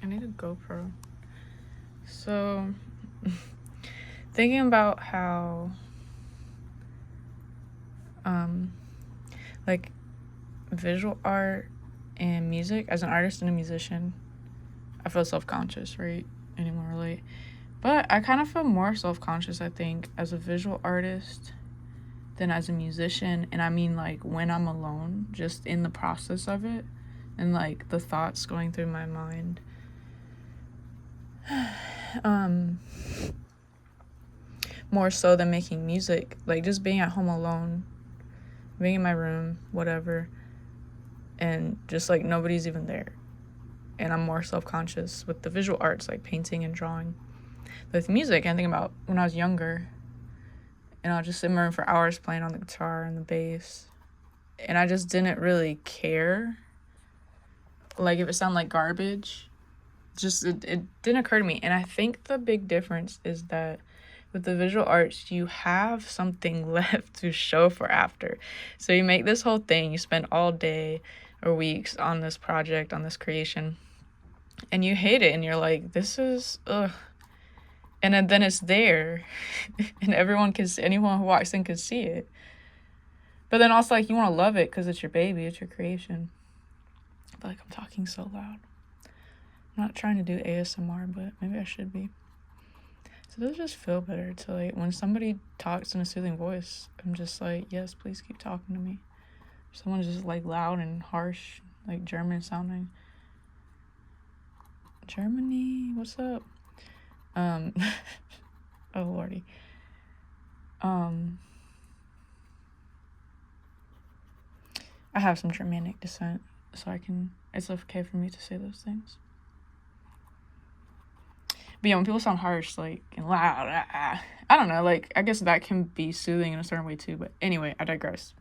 I need a GoPro. So, thinking about how, like, visual art and music, as an artist and a musician, I feel self-conscious, right? Anyone relate? But I kind of feel more self-conscious, I think, as a visual artist than as a musician. And I mean, like, when I'm alone, just in the process of it, and, like, the thoughts going through my mind. More so than making music. Like, just being at home alone, being in my room, whatever, and just, like, nobody's even there. And I'm more self-conscious with the visual arts, like painting and drawing. With music, I think about when I was younger, and I'll just sit in my room for hours playing on the guitar and the bass, and I just didn't really care. Like, if it sounded like garbage, just it didn't occur to me. And I think the big difference is that with the visual arts, you have something left to show for after. So you make this whole thing, you spend all day or weeks on this project, on this creation, and you hate it, and you're like, this is ugh. And then it's there, and anyone who walks in can see it. But then also, like, you want to love it because it's your baby, it's your creation. I feel like I'm talking so loud. I'm not trying to do ASMR, but maybe I should be. So does it just feel better to, like, when somebody talks in a soothing voice, I'm just like, yes, please keep talking to me. If someone's just, like, loud and harsh, like German sounding. Germany, what's up? Oh lordy. I have some Germanic descent, so it's okay for me to say those things. But yeah, when people sound harsh, like, and loud, I don't know, like, I guess that can be soothing in a certain way too, but anyway, I digress.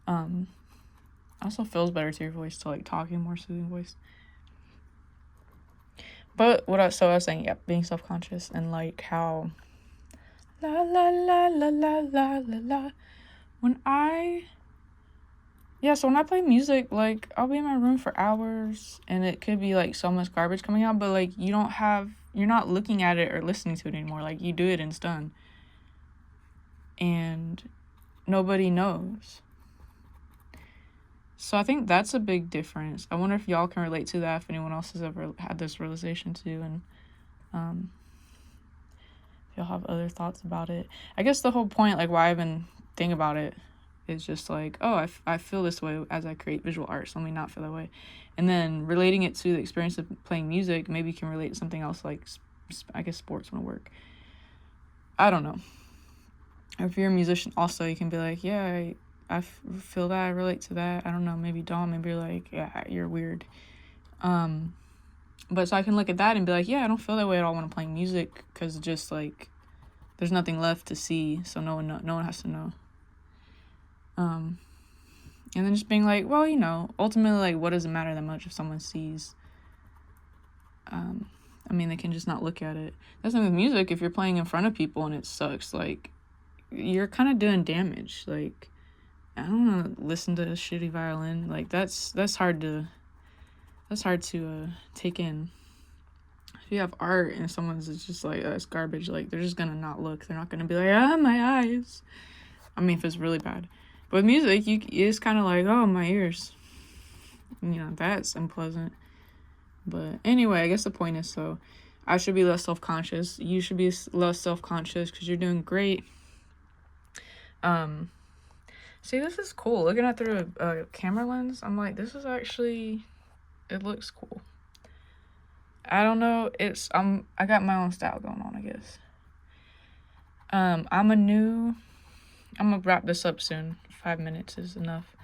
Also feels better to your voice to, like, talk in more soothing voice. But I was saying, yeah, being self-conscious and, like, how la la la la la la la la when I play music, like, I'll be in my room for hours, and it could be, like, so much garbage coming out, but, like, you're not looking at it or listening to it anymore. Like, you do it and it's done. And nobody knows. So I think that's a big difference. I wonder if y'all can relate to that, if anyone else has ever had this realization too, and if y'all have other thoughts about it. I guess the whole point, like, why I even think about it is just like, oh, I feel this way as I create visual art, so let me not feel that way. And then relating it to the experience of playing music, maybe you can relate to something else, like, I guess sports want to work. I don't know. Or if you're a musician also, you can be like, yeah, I feel that, I relate to that. I don't know, maybe Dawn, maybe you're like, yeah, you're weird. But so I can look at that and be like, yeah, I don't feel that way at all when I'm playing music, because just, like, there's nothing left to see, so no one has to know. And then just being like, well, you know, ultimately, like, what does it matter that much if someone sees? I mean, they can just not look at it. That's the thing with music. If you're playing in front of people and it sucks, like, you're kind of doing damage. Like, I don't want to listen to a shitty violin. Like, that's hard to take in. If you have art and someone's just like, oh, it's garbage, like, they're just gonna not look. They're not gonna be like, my eyes. I mean, if it's really bad. But with music, it's kind of like, oh, my ears. You know, that's unpleasant. But anyway, I guess the point is, so I should be less self-conscious. You should be less self-conscious because you're doing great. See, this is cool. Looking at through a camera lens, I'm like, this is actually, it looks cool. I don't know, I got my own style going on, I guess. I'm gonna wrap this up soon. 5 minutes is enough.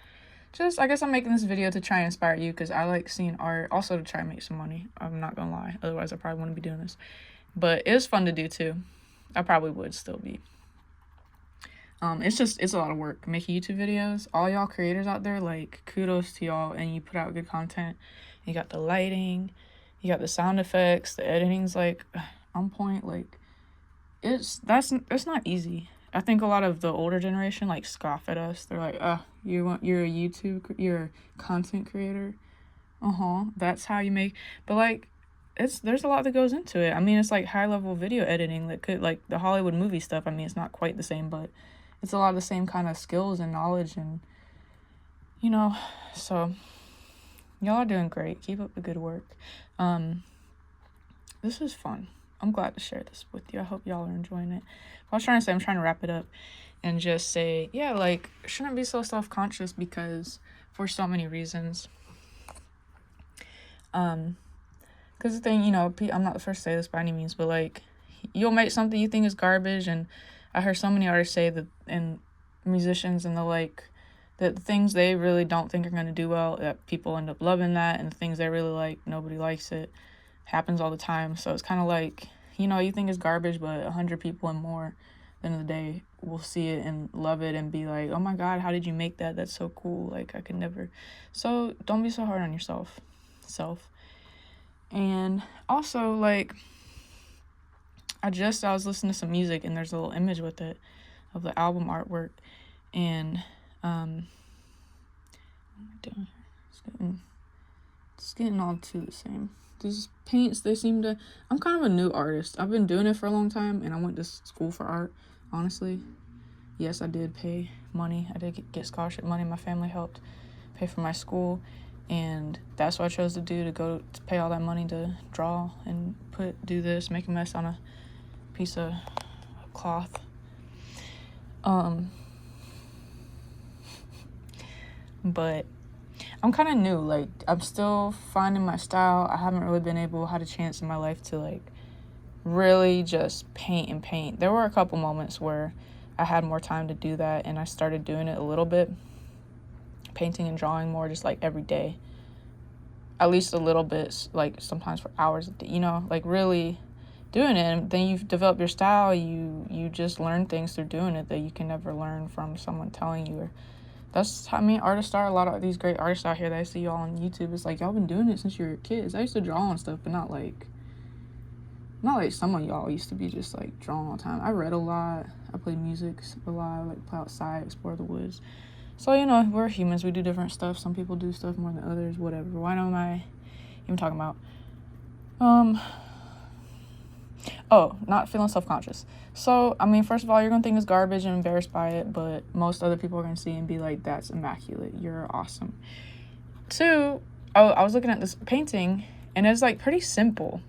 I guess I'm making this video to try and inspire you, because I like seeing art, also to try and make some money. I'm not gonna lie, otherwise I probably wouldn't be doing this. But it was fun to do too. I probably would still be. It's a lot of work making YouTube videos. All y'all creators out there, like, kudos to y'all, and you put out good content. You got the lighting, you got the sound effects, the editing's, like, on point. Like, it's not easy. I think a lot of the older generation, like, scoff at us. They're like, you're a content creator. That's how you make, but like, there's a lot that goes into it. I mean, it's like high level video editing that could, like, the Hollywood movie stuff. I mean, it's not quite the same, but it's a lot of the same kind of skills and knowledge, and so y'all are doing great. Keep up the good work. This is fun. I'm glad to share this with you. I hope y'all are enjoying it. What I was trying to say, I'm trying to wrap it up and just say, yeah, like, shouldn't be so self-conscious, because for so many reasons. Because the thing, I'm not the first to say this by any means, but like, you'll make something you think is garbage, and I heard so many artists say that, and musicians, and that the things they really don't think are going to do well, that people end up loving that, and the things they really like, nobody likes it. Happens all the time. So it's kind of like, you think it's garbage, but 100 people and more at the end of the day will see it and love it and be like, oh my god, how did you make that? That's so cool. Like, I could never. So don't be so hard on yourself. And also, like, I was listening to some music, and there's a little image with it of the album artwork, and what am I doing here? It's getting all too the same. These paints, they seem to, I'm kind of a new artist. I've been doing it for a long time, and I went to school for art, honestly. Yes, I did pay money. I did get scholarship money. My family helped pay for my school, and that's what I chose to do, to pay all that money to draw and do this, make a mess on a piece of cloth. But I'm kind of new. Like, I'm still finding my style. I haven't really had a chance in my life to, like, really just paint. There were a couple moments where I had more time to do that, and I started doing it a little bit, painting and drawing more, just like every day, at least a little bit, like sometimes for hours a day, like really doing it. And then you've developed your style. You just learn things through doing it that you can never learn from someone telling you. Or that's how, artists are. A lot of these great artists out here that I see y'all on YouTube, it's like, y'all been doing it since you were kids. I used to draw and stuff, but not like some of y'all used to be just like drawing all the time. I read a lot. I played music a lot. Like, play outside, explore the woods. So, we're humans. We do different stuff. Some people do stuff more than others, whatever. Why am I even talking about? Not feeling self-conscious. So, first of all, you're going to think it's garbage and embarrassed by it, but most other people are going to see and be like, that's immaculate. You're awesome. 2, I was looking at this painting, and it's, like, pretty simple.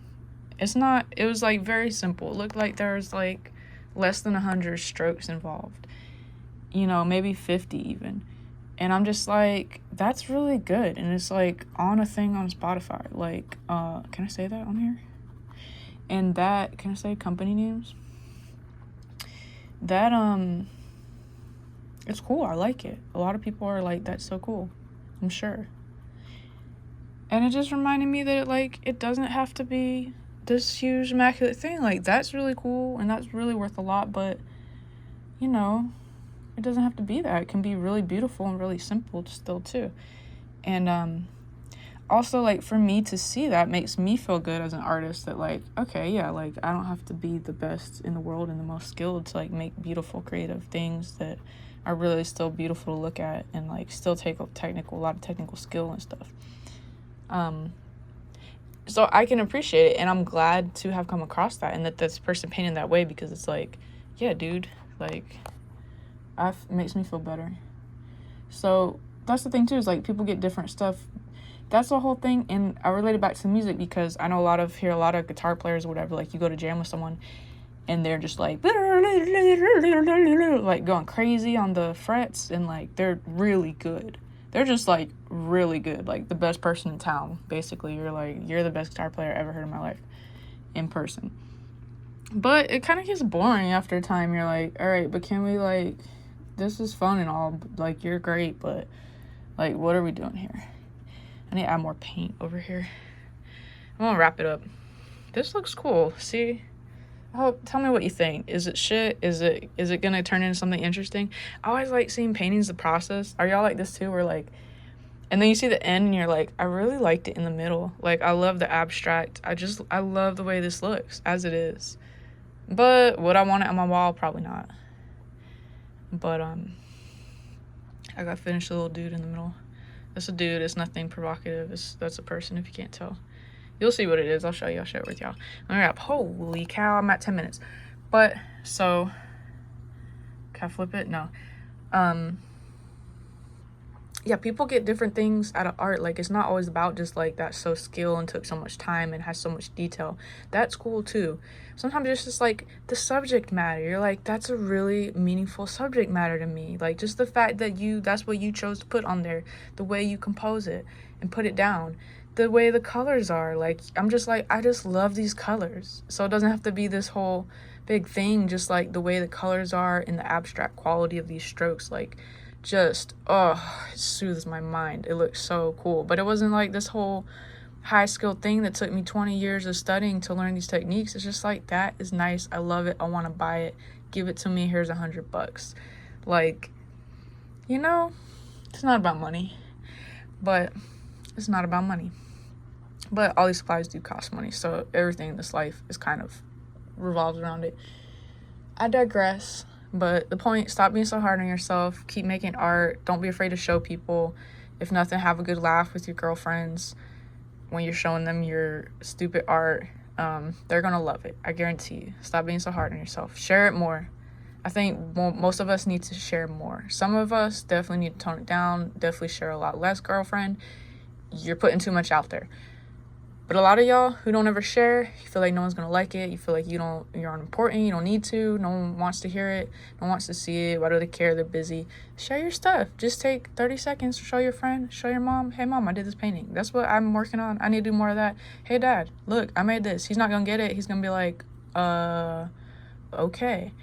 It was, like, very simple. It looked like there was, like, less than 100 strokes involved. Maybe 50 even. And I'm just like, that's really good. And it's, like, on a thing on Spotify. Like, can I say that on here? And that, can I say company names? That, it's cool. I like it. A lot of people are like, that's so cool. I'm sure. And it just reminded me that, like, it doesn't have to be this huge immaculate thing. Like, that's really cool, and that's really worth a lot, but, it doesn't have to be that. It can be really beautiful and really simple still, too. And, also, like, for me to see that makes me feel good as an artist, that, like, okay, yeah, like, I don't have to be the best in the world and the most skilled to, like, make beautiful, creative things that are really still beautiful to look at, and, like, still take a lot of technical skill and stuff. So I can appreciate it, and I'm glad to have come across that, and that this person painted that way, because it's like, yeah, dude, like, it makes me feel better. So that's the thing too, is like, people get different stuff. That's the whole thing. And I relate it back to music, because I know a lot of guitar players or whatever, like, you go to jam with someone and they're just like going crazy on the frets, and like, they're really good. They're just like really good, like the best person in town. Basically, you're the best guitar player I ever heard in my life in person. But it kind of gets boring after a time. You're like, all right, but can we, like, this is fun and all, like, you're great, but, like, what are we doing here? I need to add more paint over here. I'm gonna wrap it up. This looks cool. See? Tell me what you think. Is it shit? Is it gonna turn into something interesting? I always like seeing paintings, the process. Are y'all like this too? Where, like, and then you see the end and you're like, I really liked it in the middle. Like, I love the abstract. I love the way this looks as it is. But would I want it on my wall? Probably not. But I gotta finish the little dude in the middle. That's a dude. It's nothing provocative. That's a person, if you can't tell. You'll see what it is. I'll show you. I'll share it with y'all. All right. Holy cow, I'm at 10 minutes. But, so, can I flip it? No. Yeah, people get different things out of art. Like, it's not always about just like that's so skill and took so much time and has so much detail. That's cool too. Sometimes it's just like the subject matter. You're like, that's a really meaningful subject matter to me. Like, just the fact that that's what you chose to put on there, the way you compose it and put it down, the way the colors are. Like, I'm just like, I just love these colors. So it doesn't have to be this whole big thing, just like the way the colors are and the abstract quality of these strokes. Like, just, oh, it soothes my mind. It looks so cool. But it wasn't like this whole high skill thing that took me 20 years of studying to learn these techniques. It's just like, that is nice. I love it. I want to buy it. Give it to me. Here's $100. Like, you know, it's not about money. But it's not about money. But all these supplies do cost money. So everything in this life is kind of revolves around it. I digress. But the point, stop being so hard on yourself. Keep making art. Don't be afraid to show people. If nothing, have a good laugh with your girlfriends when you're showing them your stupid art. They're going to love it. I guarantee you. Stop being so hard on yourself. Share it more. I think most of us need to share more. Some of us definitely need to tone it down. Definitely share a lot less, girlfriend. You're putting too much out there. But a lot of y'all who don't ever share, you feel like no one's gonna like it. You feel like you're unimportant. You don't need to. No one wants to hear it. No one wants to see it. Why do they care? They're busy. Share your stuff. Just take 30 seconds to show your friend, show your mom. Hey, mom, I did this painting. That's what I'm working on. I need to do more of that. Hey, dad, look, I made this. He's not gonna get it. He's gonna be like, okay.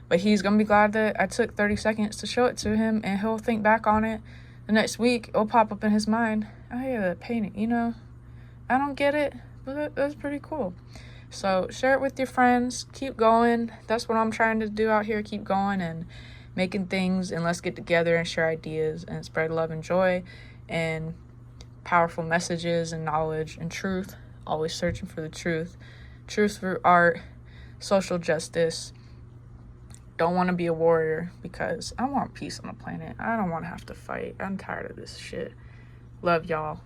But he's gonna be glad that I took 30 seconds to show it to him, and he'll think back on it. The next week, it'll pop up in his mind. Oh, yeah, that painting, I don't get it, but that's pretty cool. So share it with your friends. Keep going. That's what I'm trying to do out here. Keep going and making things, and let's get together and share ideas and spread love and joy and powerful messages and knowledge and truth. Always searching for the truth. Truth through art, social justice. Don't want to be a warrior because I want peace on the planet. I don't want to have to fight. I'm tired of this shit. Love y'all.